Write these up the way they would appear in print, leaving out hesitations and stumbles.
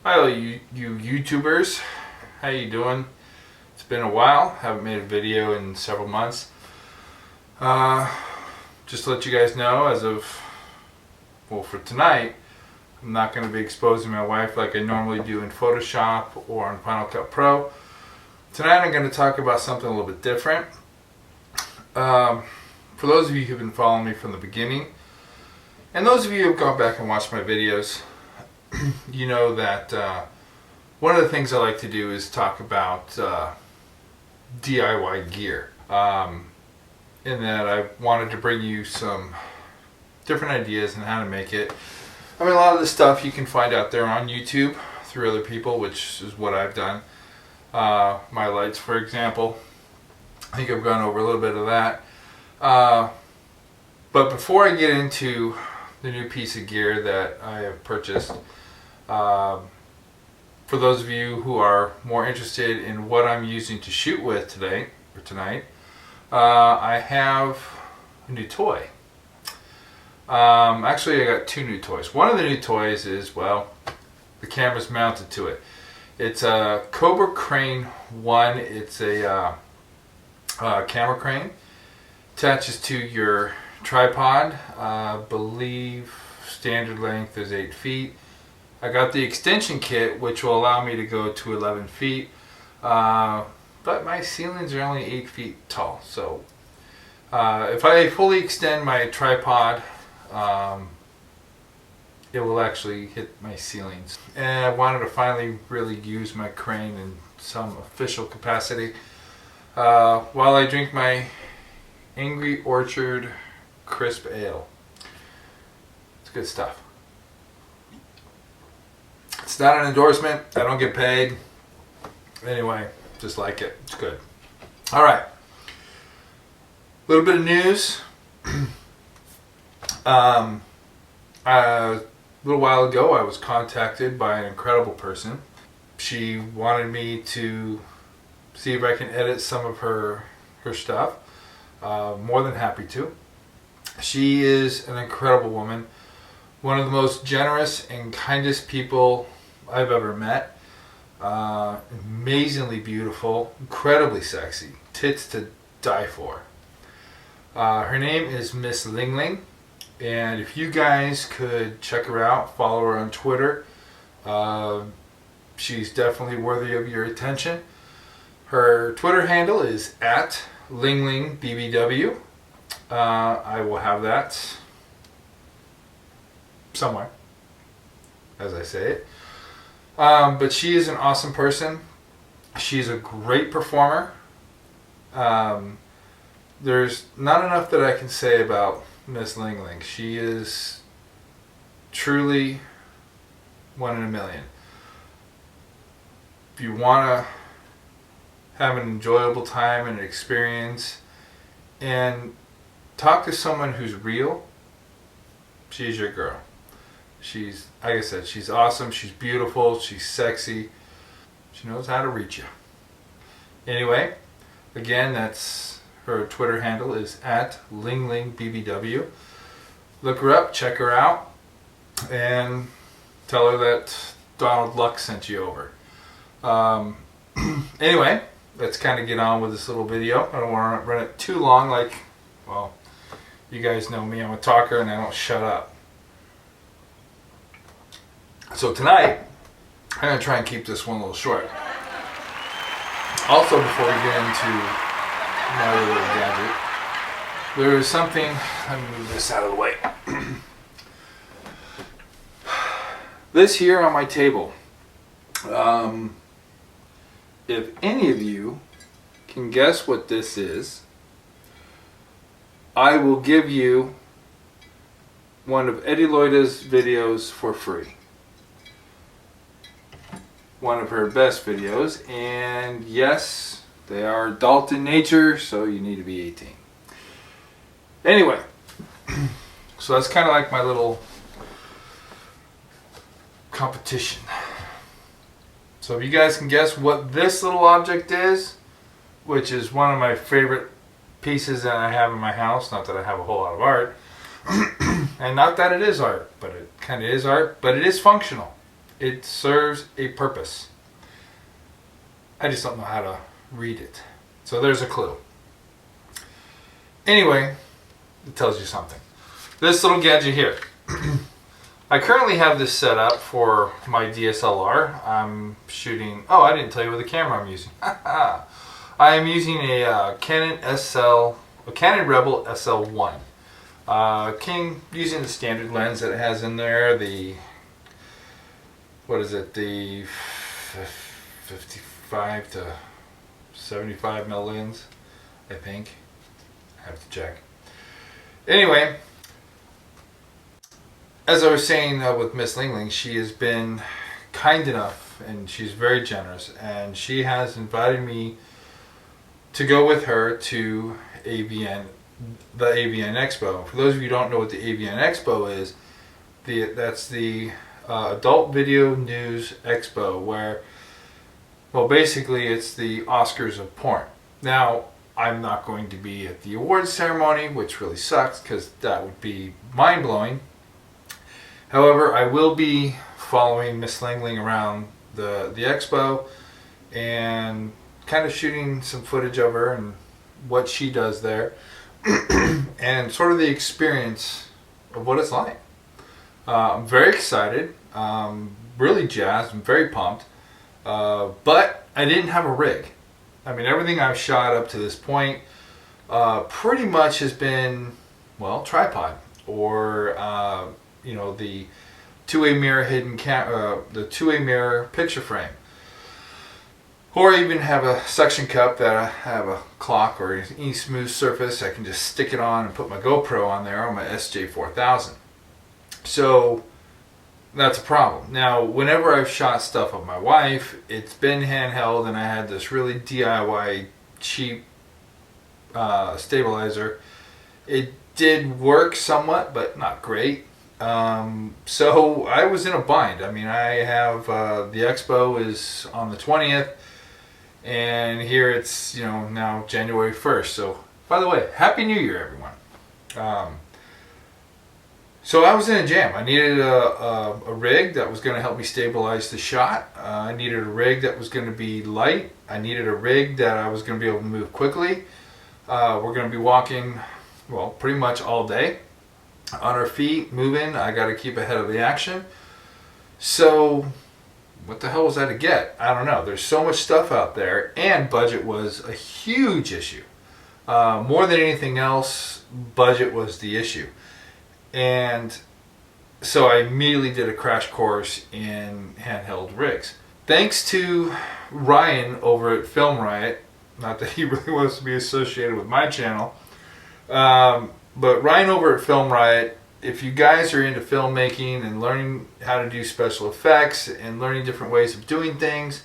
Hi all you YouTubers, how you doing? It's been a while, haven't made a video in several months. Just to let you guys know, as of, for tonight, I'm not going to be exposing my wife like I normally do in Photoshop or on Final Cut Pro. Tonight I'm going to talk about something a little bit different. For those of you who've been following me from the beginning, and those of you who've gone back and watched my videos, you know that one of the things I like to do is talk about DIY gear. In that I wanted to bring you some different ideas on how to make it. I mean, a lot of this stuff you can find out there on YouTube through other people, which is what I've done. My lights, for example. I think I've gone over a little bit of that. But before I get into the new piece of gear that I have purchased, for those of you who are more interested in what I'm using to shoot with today or tonight, I have a new toy. Actually, I got two new toys. One of the new toys is, well, the camera's mounted to it. It's a Cobra Crane 1. It's a camera crane. Attaches to your tripod. I believe standard length is 8 feet. I got the extension kit, which will allow me to go to 11 feet. But my ceilings are only 8 feet tall. So if I fully extend my tripod, it will actually hit my ceilings. And I wanted to finally really use my crane in some official capacity while I drink my Angry Orchard crisp ale. It's good stuff. It's not an endorsement. I don't get paid. Anyway, just like it. It's good. All right. A little bit of news. A little while ago, I was contacted by an incredible person. She wanted me to see if I can edit some of her stuff. More than happy to. She is an incredible woman. One of the most generous and kindest people I've ever met. Amazingly beautiful, incredibly sexy, tits to die for. Her name is Miss Ling Ling, and if you guys could check her out, follow her on Twitter, she's definitely worthy of your attention. Her Twitter handle is @LingLingBBW. I will have that somewhere, as I say it. But she is an awesome person. She's a great performer. There's not enough that I can say about Miss Ling Ling. She is truly one in a million. If you want to have an enjoyable time and experience and talk to someone who's real, she's your girl. She's, like I said, she's awesome, she's beautiful, she's sexy. She knows how to reach you. Anyway, again, that's her Twitter handle is @LingLingBBW. Look her up, check her out, and tell her that Donald Luck sent you over. Anyway, let's kind of get on with this little video. I don't want to run it too long, like, well, you guys know me, I'm a talker and I don't shut up. So tonight, I'm going to try and keep this one a little short. Also, before we get into my little gadget, there is something, let me move this out of the way. This here on my table, if any of you can guess what this is, I will give you one of Eddie Loida's videos for free. One of her best videos, and yes, they are adult in nature, so you need to be 18. Anyway, so that's kind of like my little competition. So if you guys can guess what this little object is, which is one of my favorite pieces that I have in my house, not that I have a whole lot of art, and not that it is art, but it kind of is art, but it is functional. It serves a purpose. I just don't know how to read it. So there's a clue. Anyway, it tells you something. This little gadget here. I currently have this set up for my DSLR. I'm shooting... Oh, I didn't tell you what the camera I'm using. I am using a Canon Rebel SL1. Using the standard lens that it has in there. The... What is it? The 55 to 75 mil lens, I think. I have to check. Anyway, as I was saying with Miss Lingling, she has been kind enough and she's very generous, and she has invited me to go with her to the AVN Expo. For those of you who don't know what the AVN Expo is, that's the Adult Video News Expo, where, well, basically it's the Oscars of porn. Now, I'm not going to be at the awards ceremony, which really sucks because that would be mind-blowing. However, I will be following Miss Lingling around the expo and kind of shooting some footage of her and what she does there and sort of the experience of what it's like. I'm very excited, really jazzed, I'm very pumped, but I didn't have a rig. I mean, everything I've shot up to this point pretty much has been, well, tripod or you know, the two-way mirror the two-way mirror picture frame, or even have a suction cup that I have a clock or any smooth surface. I can just stick it on and put my GoPro on there on my SJ4000. So that's a problem. Now, whenever I've shot stuff of my wife, it's been handheld, and I had this really DIY cheap stabilizer. It did work somewhat, but not great. So I was in a bind. I mean, I have the expo is on the 20th, and here it's, you know, now January 1st. So, by the way, Happy New Year, everyone. So I was in a jam. I needed a rig that was going to help me stabilize the shot. I needed a rig that was going to be light. I needed a rig that I was going to be able to move quickly. We're going to be walking, well, pretty much all day on our feet, moving. I got to keep ahead of the action. So what the hell was I to get? I don't know. There's so much stuff out there, and budget was a huge issue. More than anything else, budget was the issue. And so I immediately did a crash course in handheld rigs. Thanks to Ryan over at Film Riot, not that he really wants to be associated with my channel, but Ryan over at Film Riot, if you guys are into filmmaking and learning how to do special effects and learning different ways of doing things,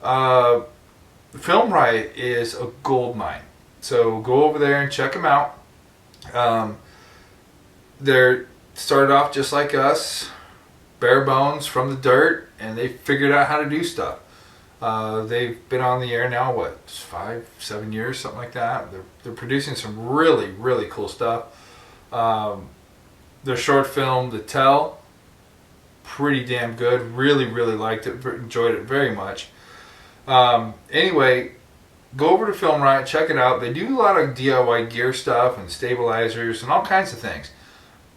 Film Riot is a gold mine. So go over there and check them out. They're started off just like us, bare bones from the dirt, and they figured out how to do stuff. They've been on the air now, what, 5-7 years, something like that. They're producing some really, really cool stuff. Their short film, The Tell, pretty damn good. Really, really liked it, enjoyed it very much. Anyway, go over to Film Riot, check it out. They do a lot of DIY gear stuff and stabilizers and all kinds of things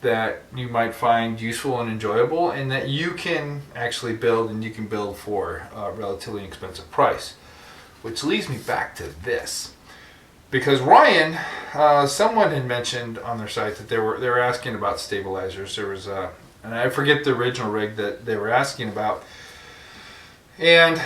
that you might find useful and enjoyable, and that you can actually build, and you can build for a relatively inexpensive price. Which leads me back to this, because Ryan, someone had mentioned on their site that they were asking about stabilizers. There was and I forget the original rig that they were asking about, and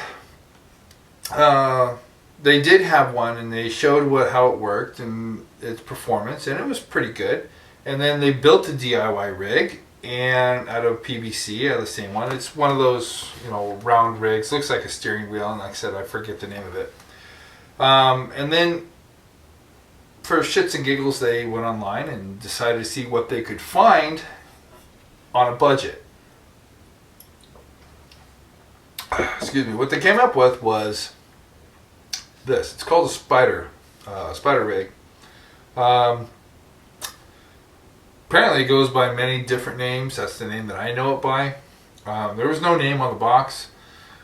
they did have one, and they showed how it worked and its performance, and it was pretty good. And then they built a DIY rig, and out of PVC, out of the same one. It's one of those, you know, round rigs. Looks like a steering wheel, and like I said, I forget the name of it. And then, for shits and giggles, they went online and decided to see what they could find on a budget. Excuse me. What they came up with was this. It's called a spider rig. Apparently it goes by many different names. That's the name that I know it by. There was no name on the box.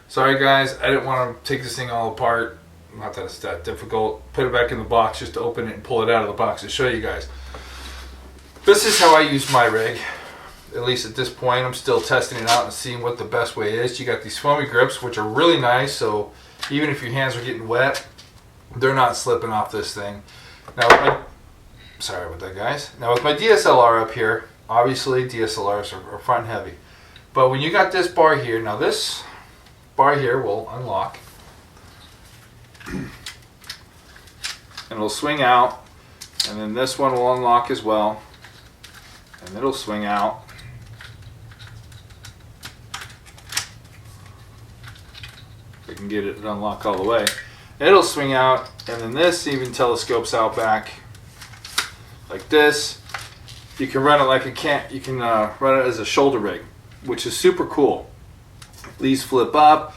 Sorry guys, I didn't want to take this thing all apart. Not that it's that difficult. Put it back in the box just to open it and pull it out of the box to show you guys. This is how I use my rig. At least at this point, I'm still testing it out and seeing what the best way is. You got these foamy grips, which are really nice, so even if your hands are getting wet, they're not slipping off this thing. Now, sorry about that, guys. Now with my DSLR up here, obviously DSLRs are front heavy. But when you got this bar here, now this bar here will unlock. And it'll swing out. And then this one will unlock as well. And it'll swing out. If I can get it to unlock all the way. It'll swing out, and then this even telescopes out back like this. You can run it like you can run it as a shoulder rig, which is super cool. These flip up,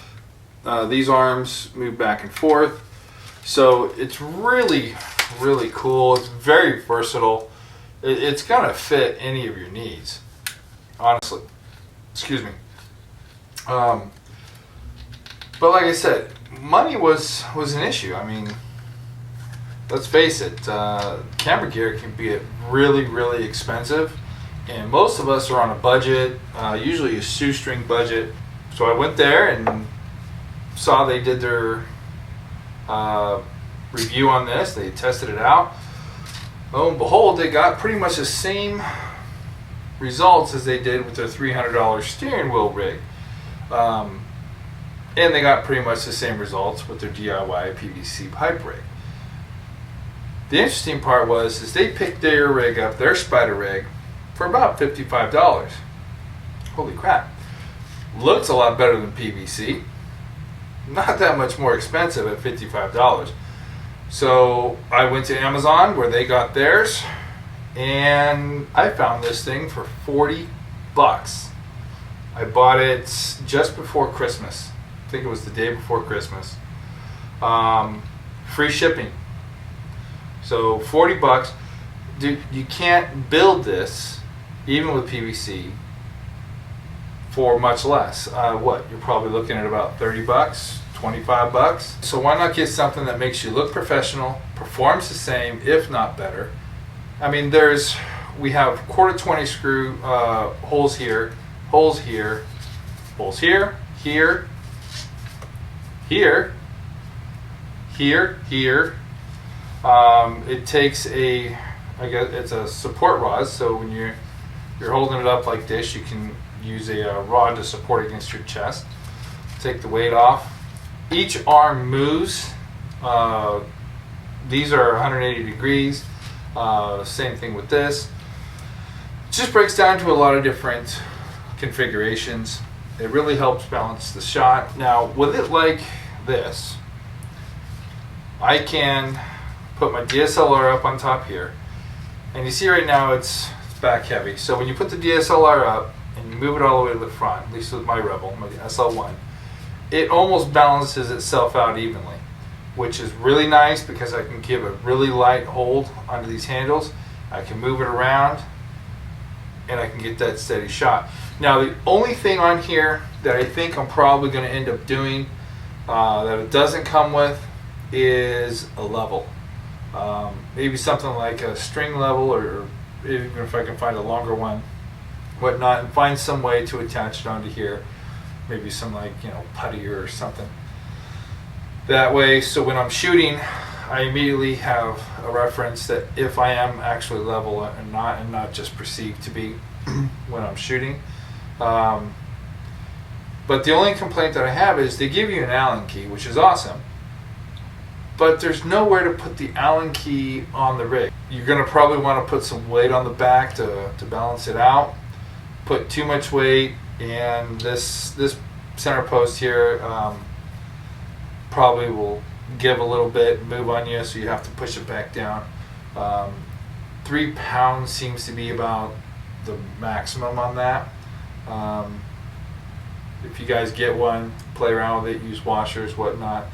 these arms move back and forth. So it's really, really cool. It's very versatile. It's gonna fit any of your needs, honestly. Excuse me. But like I said, money was an issue. I mean, let's face it, camera gear can be really, really expensive, and most of us are on a budget, usually a shoestring budget. So I went there and saw they did their review on this. They tested it out. Lo and behold, they got pretty much the same results as they did with their $300 steering wheel rig. And they got pretty much the same results with their DIY PVC pipe rig. The interesting part was they picked their rig up, their spider rig, for about $55. Holy crap. Looks a lot better than PVC. Not that much more expensive at $55. So I went to Amazon where they got theirs, and I found this thing for 40 bucks. I bought it just before Christmas. I think it was the day before Christmas. Free shipping. So 40 bucks. Dude, you can't build this, even with PVC, for much less. What? You're probably looking at about 30 bucks, 25 bucks. So why not get something that makes you look professional, performs the same, if not better? I mean, we have 1/4 screw holes here, holes here, holes here, here, here, here. It takes I guess it's a support rod, so when you're holding it up like this, you can use a rod to support against your chest. Take the weight off. Each arm moves. These are 180 degrees. Same thing with this. It just breaks down to a lot of different configurations. It really helps balance the shot. Now, with it like this, I can put my DSLR up on top here, and you see right now it's back heavy. So when you put the DSLR up and you move it all the way to the front, at least with my Rebel, my SL1, it almost balances itself out evenly, which is really nice because I can give a really light hold onto these handles. I can move it around and I can get that steady shot. Now the only thing on here that I think I'm probably going to end up doing that it doesn't come with is a level. Maybe something like a string level, or even if I can find a longer one, whatnot, and find some way to attach it onto here. Maybe some putty or something. That way, so when I'm shooting, I immediately have a reference that if I am actually level and not just perceived to be when I'm shooting. But the only complaint that I have is they give you an Allen key, which is awesome, but there's nowhere to put the Allen key on the rig. You're going to probably want to put some weight on the back to balance it out. Put too much weight, and this center post here probably will give a little bit, move on you, so you have to push it back down. 3 pounds seems to be about the maximum on that. If you guys get one, play around with it, use washers, whatnot.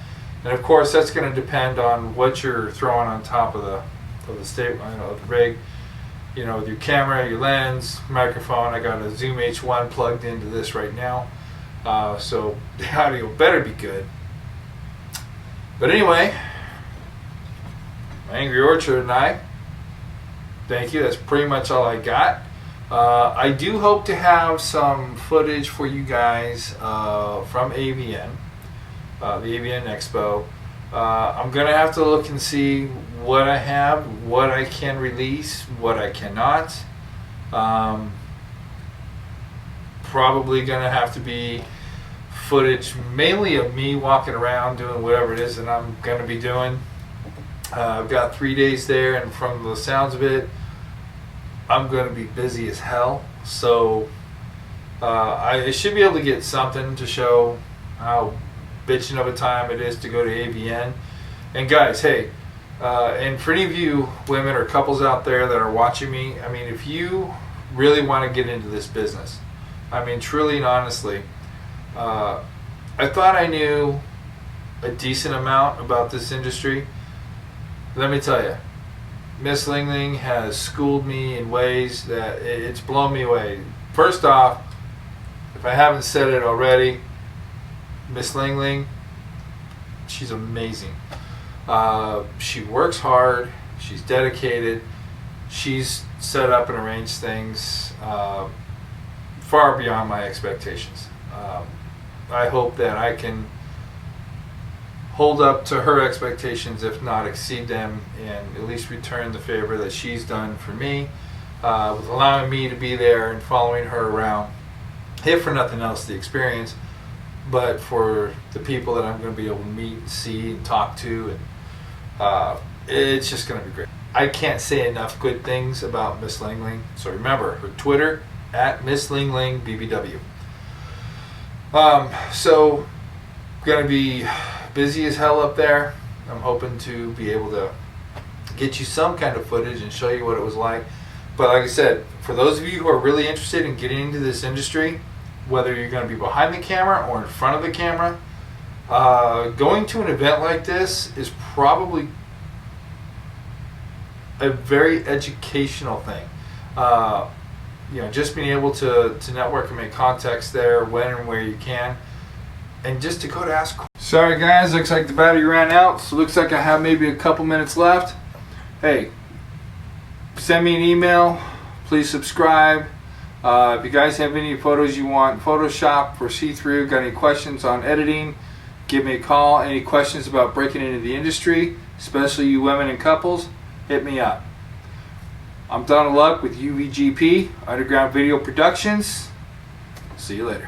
And of course that's going to depend on what you're throwing on top of the rig. you know, with your camera, your lens, microphone. I got a Zoom H1 plugged into this right now, so the audio better be good. But anyway, my Angry Orchard and I, thank you. That's pretty much all I got. I do hope to have some footage for you guys from AVN, the AVN Expo. I'm going to have to look and see what I have, what I can release, what I cannot. Probably going to have to be footage mainly of me walking around doing whatever it is that I'm going to be doing. I've got 3 days there, and from the sounds of it, I'm going to be busy as hell. So I should be able to get something to show how bitching of a time it is to go to AVN. And guys, hey, and for any of you women or couples out there that are watching me, I mean, if you really want to get into this business, I mean, truly and honestly, I thought I knew a decent amount about this industry. Let me tell you, Miss Ling Ling has schooled me in ways that it's blown me away. First off, if I haven't said it already, Miss Ling Ling, she's amazing. She works hard. She's dedicated. She's set up and arranged things far beyond my expectations. I hope that I can hold up to her expectations, if not exceed them, and at least return the favor that she's done for me, with allowing me to be there and following her around. If for nothing else, the experience, but for the people that I'm going to be able to meet and see and talk to, and it's just going to be great. I can't say enough good things about Miss Ling Ling. So remember, her Twitter, at Miss Ling Ling BBW. So going to be busy as hell up there. I'm hoping to be able to get you some kind of footage and show you what it was like. But like I said, for those of you who are really interested in getting into this industry, whether you're going to be behind the camera or in front of the camera, going to an event like this is probably a very educational thing. You know, just being able to network and make contacts there when and where you can, and just to go to ask. Sorry guys, looks like the battery ran out, so looks like I have maybe a couple minutes left. Hey, send me an email, please subscribe. If you guys have any photos you want Photoshop for see-through, got any questions on editing, give me a call. Any questions about breaking into the industry, especially you women and couples, hit me up. I'm Donald Luck with UVGP, Underground Video Productions. See you later.